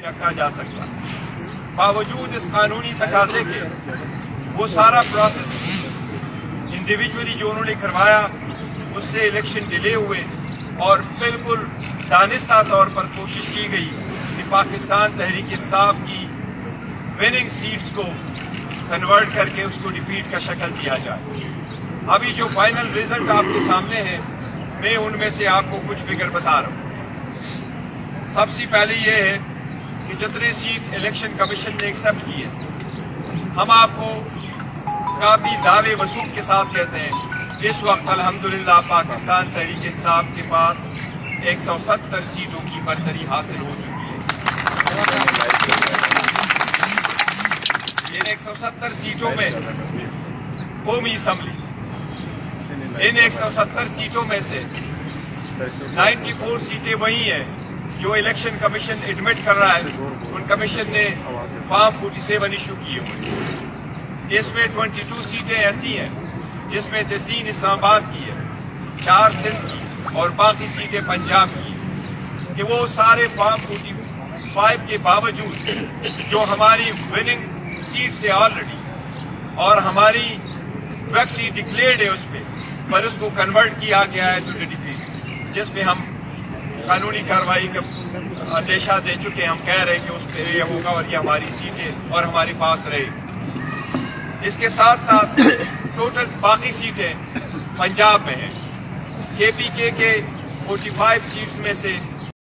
رکھا جا سکتا. باوجود اس قانونی تقاضے کے وہ سارا پروسیس انڈیویجولی جو انہوں نے کروایا اس سے الیکشن ڈیلے ہوئے اور بالکل دانستہ طور پر کوشش کی گئی کہ پاکستان تحریک انصاف کی وننگ سیٹس کو کنورٹ کر کے اس کو ڈیفیٹ کا شکل دیا جائے. ابھی جو فائنل ریزلٹ آپ کے سامنے ہے میں ان میں سے آپ کو کچھ فگر بتا رہا ہوں. سب سے پہلے یہ ہے کہ جتنے سیٹ الیکشن کمیشن نے ایکسیپٹ کی ہے ہم آپ کو کافی دعوے وثوق کے ساتھ کہتے ہیں اس وقت الحمدللہ پاکستان تحریک انصاف کے پاس 170 سیٹوں کی برتری حاصل ہو چکی ہے. ان 170 سیٹوں میں قومی اسمبلی ان 170 سیٹوں میں سے 94 سیٹیں وہی ہیں جو الیکشن کمیشن ایڈمٹ کر رہا ہے. ان کمیشن نے فارم 47 ایشو کیے ہوئے. اس میں 22 سیٹیں ایسی ہیں جس میں 3 اسلام آباد کی ہے, 4 سندھ کی اور باقی سیٹیں پنجاب کی, کہ وہ سارے فارم 45 کے باوجود جو ہماری وننگ سیٹ سے آلریڈی اور ہماری ویکٹری ڈکلیئرڈ ہے اس پہ پر اس کو کنورٹ کیا گیا ہے ٹو ڈیفیٹ, جس میں ہم قانونی کارروائی کا اندیشہ دے چکے. ہم کہہ رہے ہیں کہ اس پہ یہ ہوگا اور یہ ہماری سیٹیں اور ہمارے پاس رہے. اس کے ساتھ ساتھ ٹوٹل باقی سیٹیں پنجاب میں ہیں. کے پی کے 45 سیٹس میں سے